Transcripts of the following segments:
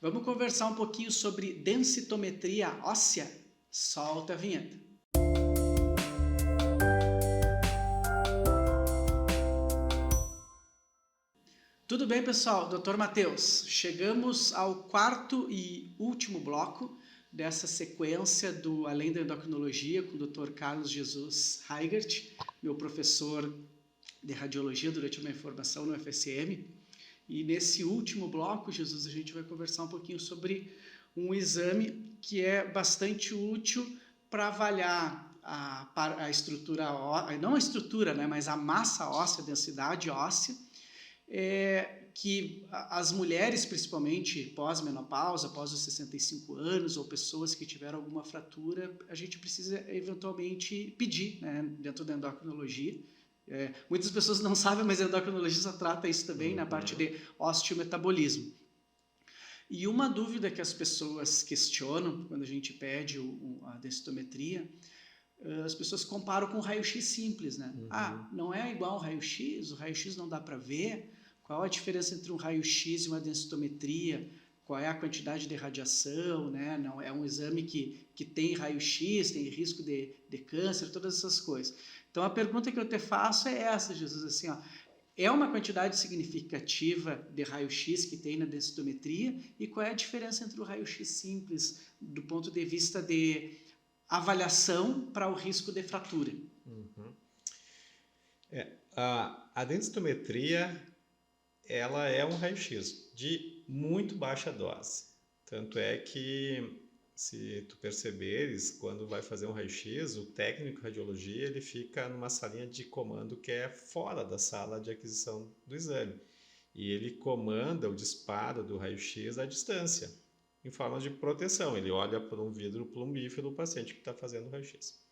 Vamos conversar um pouquinho sobre densitometria óssea? Solta a vinheta. Tudo bem, pessoal? Dr. Matheus, chegamos ao quarto e último bloco dessa sequência do Além da Endocrinologia com o Dr. Carlos Jesus Heigert, meu professor de radiologia durante a minha formação no UFSM. E nesse último bloco, Jesus, a gente vai conversar um pouquinho sobre um exame que é bastante útil para avaliar a estrutura, não a estrutura, né, mas a massa óssea, a densidade óssea, que as mulheres, principalmente pós-menopausa, após os 65 anos, ou pessoas que tiveram alguma fratura, a gente precisa eventualmente pedir, né, dentro da endocrinologia. Muitas pessoas não sabem, mas a endocrinologista trata isso também na parte de osteometabolismo. E uma dúvida que as pessoas questionam quando a gente pede a densitometria, as pessoas comparam com o raio-x simples, né? Não é igual ao raio-x, o raio-x não dá para ver. Qual a diferença entre um raio-x e uma densitometria? Qual é a quantidade de radiação, né? Não, é um exame que tem raio-x, tem risco de câncer, todas essas coisas. Então a pergunta que eu te faço é essa, Jesus, assim, ó, é uma quantidade significativa de raio-x que tem na densitometria e qual é a diferença entre o raio-x simples do ponto de vista de avaliação para o risco de fratura? A densitometria ela é um raio-x de muito baixa dose. Tanto é que, se tu perceberes, quando vai fazer um raio-x, o técnico de radiologia ele fica numa salinha de comando que é fora da sala de aquisição do exame. E ele comanda o disparo do raio-x à distância, em forma de proteção. Ele olha por um vidro plumbífero do paciente que está fazendo o raio-x.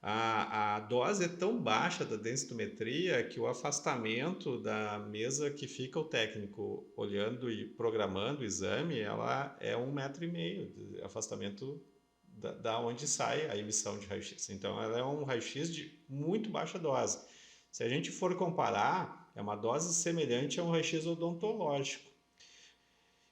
A dose é tão baixa da densitometria que o afastamento da mesa que fica o técnico olhando e programando o exame, ela é 1,5 metro de afastamento da onde sai a emissão de raio-x. Então, ela é um raio-x de muito baixa dose. Se a gente for comparar, é uma dose semelhante a um raio-x odontológico.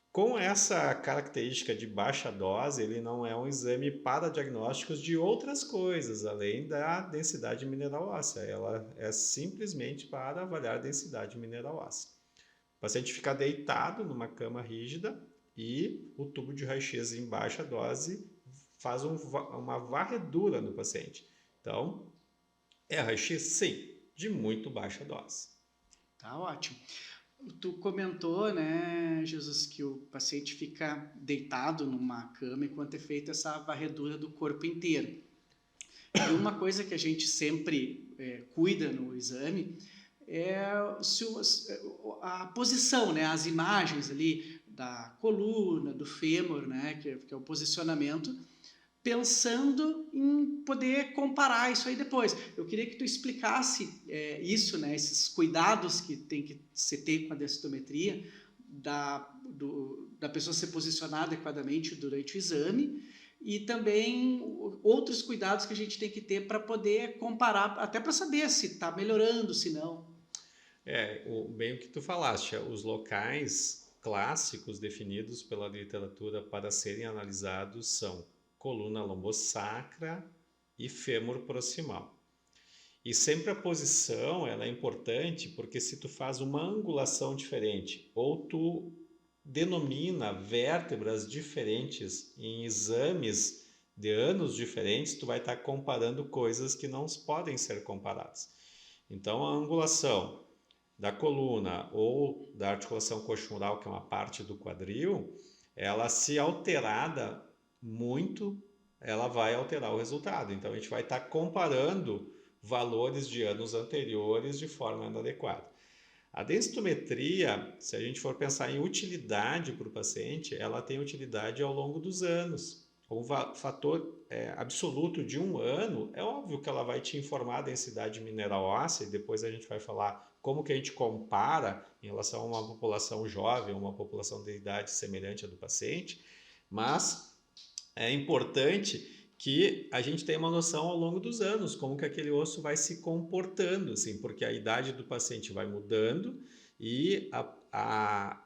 Com essa característica de baixa dose, ele não é um exame para diagnósticos de outras coisas, além da densidade mineral óssea. Ela é simplesmente para avaliar a densidade mineral óssea. O paciente fica deitado numa cama rígida e o tubo de raio-x em baixa dose faz uma varredura no paciente. Então, é raio-x? Sim, de muito baixa dose. Tá ótimo. Tu comentou, né, Jesus, que o paciente fica deitado numa cama enquanto é feita essa varredura do corpo inteiro. E uma coisa que a gente sempre cuida no exame é a posição, né, as imagens ali da coluna, do fêmur, né, que é o posicionamento, pensando em poder comparar isso aí depois. Eu queria que tu explicasse isso, né, esses cuidados que tem que se ter com a densitometria, da pessoa se posicionar adequadamente durante o exame e também outros cuidados que a gente tem que ter para poder comparar, até para saber se está melhorando, se não. Bem o que tu falaste, os locais clássicos definidos pela literatura para serem analisados são coluna lombosacra e fêmur proximal. E sempre a posição ela é importante porque se tu faz uma angulação diferente ou tu denomina vértebras diferentes em exames de anos diferentes, tu vai estar comparando coisas que não podem ser comparadas. Então a angulação da coluna ou da articulação coxural, que é uma parte do quadril, ela se alterada muito, ela vai alterar o resultado. Então a gente vai estar comparando valores de anos anteriores de forma inadequada. A densitometria, se a gente for pensar em utilidade para o paciente, ela tem utilidade ao longo dos anos. Um fator absoluto de 1 ano, é óbvio que ela vai te informar a densidade mineral óssea, e depois a gente vai falar como que a gente compara em relação a uma população jovem, uma população de idade semelhante à do paciente, mas é importante que a gente tenha uma noção ao longo dos anos, como que aquele osso vai se comportando, assim, porque a idade do paciente vai mudando e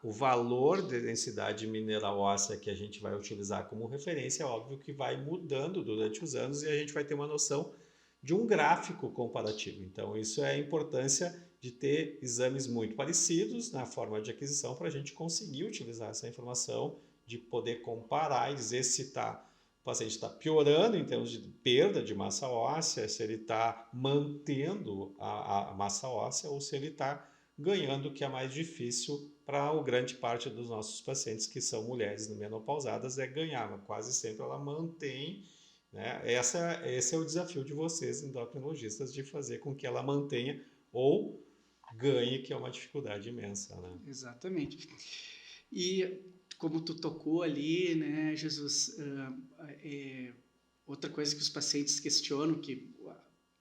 o valor de densidade mineral óssea que a gente vai utilizar como referência, é óbvio que vai mudando durante os anos e a gente vai ter uma noção de um gráfico comparativo. Então, isso é a importância de ter exames muito parecidos na forma de aquisição para a gente conseguir utilizar essa informação, de poder comparar e dizer se o paciente está piorando em termos de perda de massa óssea, se ele está mantendo a massa óssea ou se ele está ganhando, que é mais difícil para a grande parte dos nossos pacientes que são mulheres menopausadas, é ganhar, mas quase sempre ela mantém, né? Esse é o desafio de vocês, endocrinologistas, de fazer com que ela mantenha ou ganhe, que é uma dificuldade imensa, né? Exatamente. E como tu tocou ali, né, Jesus, outra coisa que os pacientes questionam, que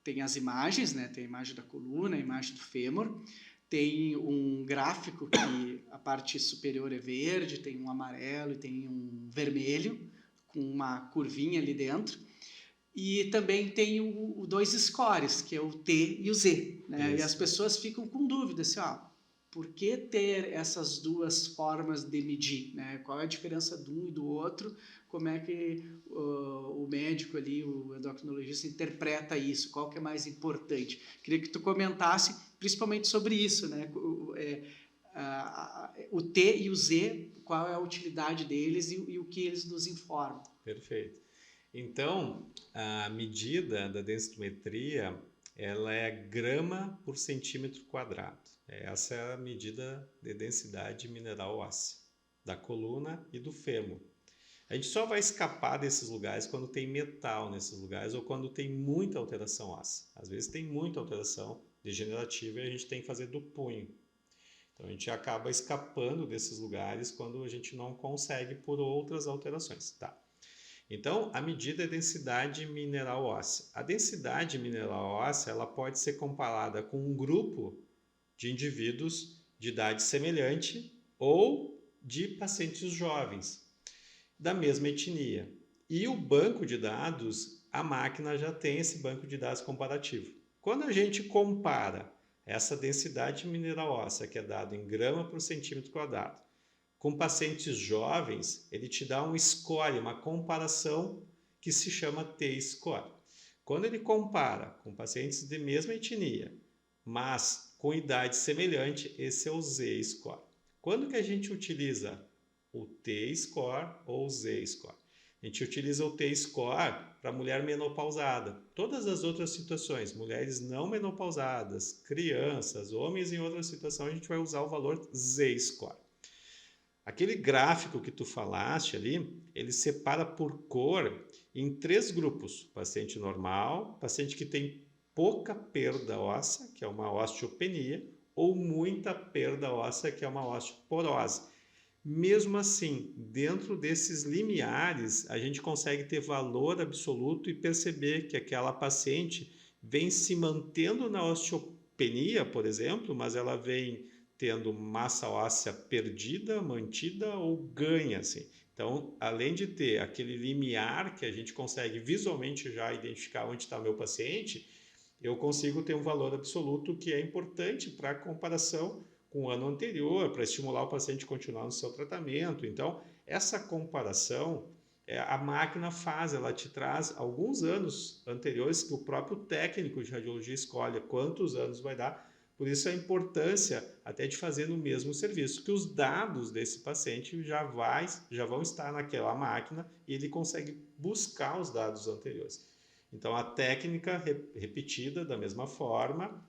tem as imagens, né, tem a imagem da coluna, a imagem do fêmur, tem um gráfico que a parte superior é verde, tem um amarelo e tem um vermelho, com uma curvinha ali dentro. E também tem o dois scores, que é o T e o Z, né? E as pessoas ficam com dúvida, assim, por que ter essas duas formas de medir, né? Qual é a diferença de um e do outro? Como é que o médico ali, o endocrinologista, interpreta isso? Qual que é mais importante? Queria que tu comentasse principalmente sobre isso, né? O T e o Z, qual é a utilidade deles e o que eles nos informam. Perfeito. Então, a medida da densitometria, ela é grama por centímetro quadrado. Essa é a medida de densidade mineral óssea da coluna e do fêmur. A gente só vai escapar desses lugares quando tem metal nesses lugares ou quando tem muita alteração óssea. Às vezes tem muita alteração degenerativa e a gente tem que fazer do punho. Então a gente acaba escapando desses lugares quando a gente não consegue por outras alterações. Tá. Então, a medida é densidade mineral óssea. A densidade mineral óssea ela pode ser comparada com um grupo de indivíduos de idade semelhante ou de pacientes jovens da mesma etnia. E o banco de dados, a máquina já tem esse banco de dados comparativo. Quando a gente compara essa densidade mineral óssea, que é dado em grama por centímetro quadrado, com pacientes jovens, ele te dá um score, uma comparação que se chama T-score. Quando ele compara com pacientes de mesma etnia, mas com idade semelhante, esse é o Z-score. Quando que a gente utiliza o T-score ou o Z-score? A gente utiliza o T-score para mulher menopausada. Todas as outras situações, mulheres não menopausadas, crianças, homens em outra situação, a gente vai usar o valor Z-score. Aquele gráfico que tu falaste ali, ele separa por cor em 3 grupos. Paciente normal, paciente que tem pouca perda óssea, que é uma osteopenia, ou muita perda óssea, que é uma osteoporose. Mesmo assim, dentro desses limiares, a gente consegue ter valor absoluto e perceber que aquela paciente vem se mantendo na osteopenia, por exemplo, mas ela vem tendo massa óssea perdida, mantida ou ganha, assim. Então, além de ter aquele limiar que a gente consegue visualmente já identificar onde está o meu paciente, eu consigo ter um valor absoluto que é importante para a comparação com o ano anterior, para estimular o paciente a continuar no seu tratamento. Então, essa comparação, a máquina faz, ela te traz alguns anos anteriores que o próprio técnico de radiologia escolhe quantos anos vai dar. Por isso a importância até de fazer no mesmo serviço, que os dados desse paciente já vão estar naquela máquina e ele consegue buscar os dados anteriores. Então a técnica repetida da mesma forma,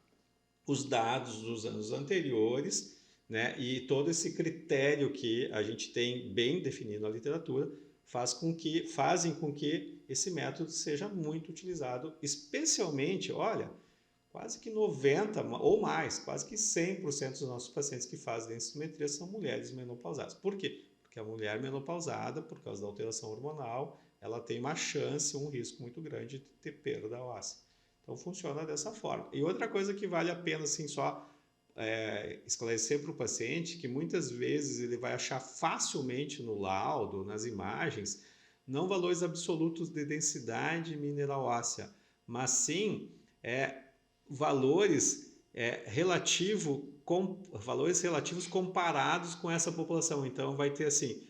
os dados dos anos anteriores, né, e todo esse critério que a gente tem bem definido na literatura fazem com que esse método seja muito utilizado, especialmente, olha, quase que 90% ou mais, quase que 100% dos nossos pacientes que fazem densitometria são mulheres menopausadas. Por quê? Porque a mulher menopausada, por causa da alteração hormonal, ela tem uma chance, um risco muito grande de ter perda óssea. Então funciona dessa forma. E outra coisa que vale a pena assim, só esclarecer para o paciente, que muitas vezes ele vai achar facilmente no laudo, nas imagens, não valores absolutos de densidade mineral óssea, mas sim valores relativo valores relativos comparados com essa população. Então, vai ter assim,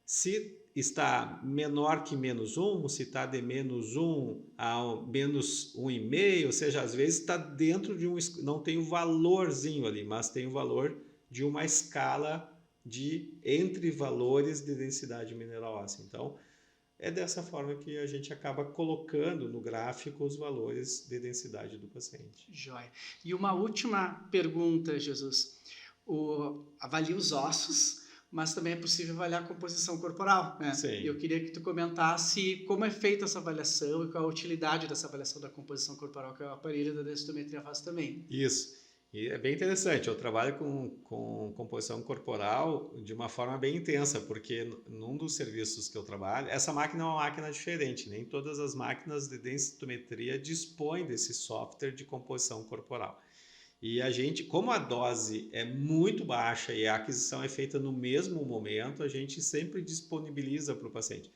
se está menor que -1, se está de -1 a -1,5, ou seja, às vezes está dentro de não tem o valorzinho ali, mas tem o valor de uma escala entre valores de densidade mineral óssea. Então, é dessa forma que a gente acaba colocando no gráfico os valores de densidade do paciente. Joia. E uma última pergunta, Jesus. Avalia os ossos, mas também é possível avaliar a composição corporal, né? Sim. Eu queria que tu comentasse como é feita essa avaliação e qual a utilidade dessa avaliação da composição corporal que o aparelho da densitometria faz também. Isso. E é bem interessante, eu trabalho com composição corporal de uma forma bem intensa, porque num dos serviços que eu trabalho, essa máquina é uma máquina diferente, nem todas as máquinas de densitometria dispõem desse software de composição corporal. E a gente, como a dose é muito baixa e a aquisição é feita no mesmo momento, a gente sempre disponibiliza para o paciente.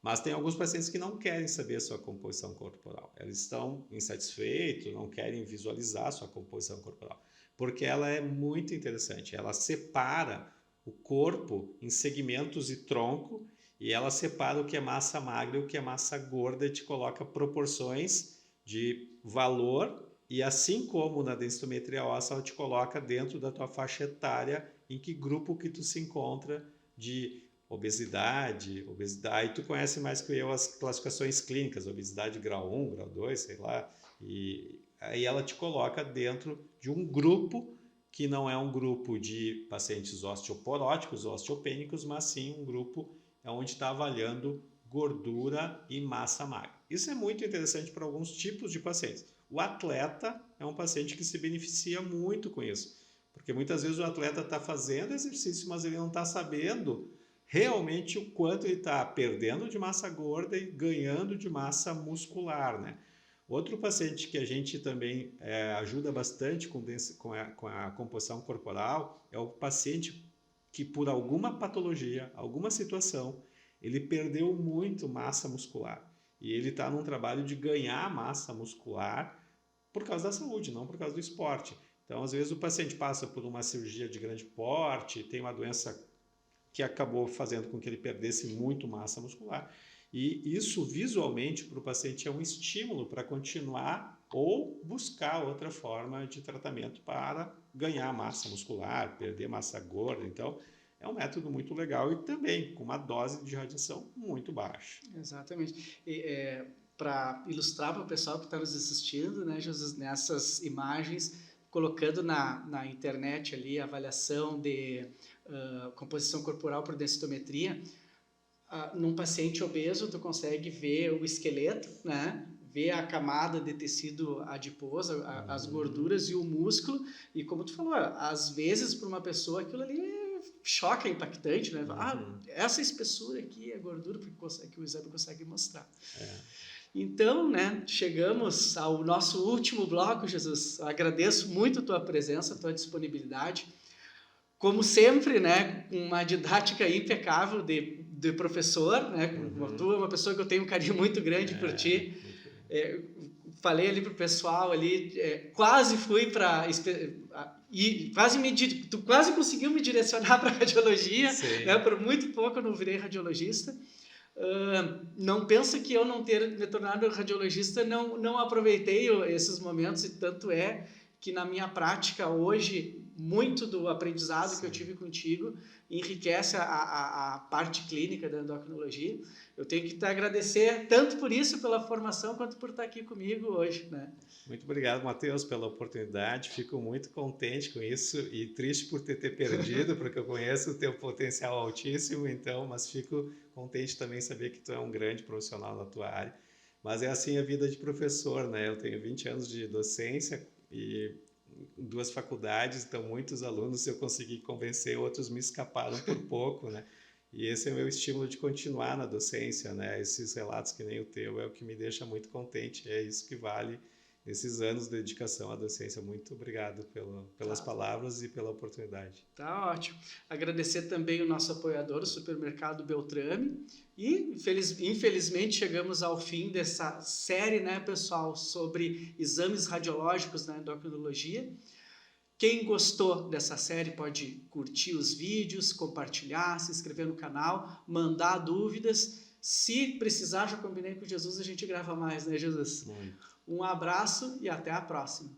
Mas tem alguns pacientes que não querem saber a sua composição corporal. Eles estão insatisfeitos, não querem visualizar a sua composição corporal. Porque ela é muito interessante. Ela separa o corpo em segmentos e tronco e ela separa o que é massa magra e o que é massa gorda e te coloca proporções de valor. E assim como na densitometria óssea, ela te coloca dentro da tua faixa etária em que grupo que tu se encontra de obesidade, aí tu conhece mais que eu as classificações clínicas, obesidade grau 1, grau 2, sei lá, e aí ela te coloca dentro de um grupo que não é um grupo de pacientes osteoporóticos, osteopênicos, mas sim um grupo onde está avaliando gordura e massa magra. Isso é muito interessante para alguns tipos de pacientes. O atleta é um paciente que se beneficia muito com isso, porque muitas vezes o atleta está fazendo exercício, mas ele não está sabendo realmente o quanto ele está perdendo de massa gorda e ganhando de massa muscular, né? Outro paciente que a gente também ajuda bastante com a composição corporal é o paciente que por alguma patologia, alguma situação, ele perdeu muito massa muscular e ele está num trabalho de ganhar massa muscular por causa da saúde, não por causa do esporte. Então, às vezes o paciente passa por uma cirurgia de grande porte, tem uma doença que acabou fazendo com que ele perdesse muito massa muscular. E isso visualmente para o paciente é um estímulo para continuar ou buscar outra forma de tratamento para ganhar massa muscular, perder massa gorda. Então, é um método muito legal e também com uma dose de radiação muito baixa. Exatamente. Para ilustrar para o pessoal que está nos assistindo, né, Jesus, nessas imagens, colocando na internet ali a avaliação de composição corporal por densitometria, num paciente obeso tu consegue ver o esqueleto, né? Ver a camada de tecido adiposo, as gorduras e o músculo, e como tu falou, às vezes para uma pessoa aquilo ali choca, impactante, né? Essa espessura aqui é gordura que o exame consegue mostrar. Então, né, chegamos ao nosso último bloco, Jesus. Eu agradeço muito a tua presença, a tua disponibilidade. Como sempre, né, uma didática impecável de professor, né, tu é uma pessoa que eu tenho um carinho muito grande por ti. Falei ali pro pessoal ali, quase fui para tu quase conseguiu me direcionar para radiologia, né, por muito pouco eu não virei radiologista. Não pensa que eu não ter me tornado radiologista, não aproveitei esses momentos, e tanto é que na minha prática hoje, muito do aprendizado que eu tive contigo enriquece a parte clínica da endocrinologia. Eu tenho que te agradecer tanto por isso, pela formação, quanto por estar aqui comigo hoje, né? Muito obrigado, Matheus, pela oportunidade. Fico muito contente com isso e triste por ter perdido, porque eu conheço o teu potencial altíssimo, então, mas fico contente também em saber que tu é um grande profissional na tua área. Mas é assim a vida de professor, né? Eu tenho 20 anos de docência e 2 faculdades, então muitos alunos eu consegui convencer, outros me escaparam por pouco, né? E esse é o meu estímulo de continuar na docência, né? Esses relatos que nem o teu é o que me deixa muito contente, é isso que vale esses anos de dedicação à docência. Muito obrigado pelas palavras e pela oportunidade. Tá ótimo. Agradecer também o nosso apoiador, o Supermercado Beltrame. E, infelizmente, chegamos ao fim dessa série, né, pessoal, sobre exames radiológicos na endocrinologia. Quem gostou dessa série pode curtir os vídeos, compartilhar, se inscrever no canal, mandar dúvidas. Se precisar, já combinei com Jesus, a gente grava mais, né, Jesus? Muito. Um abraço e até a próxima.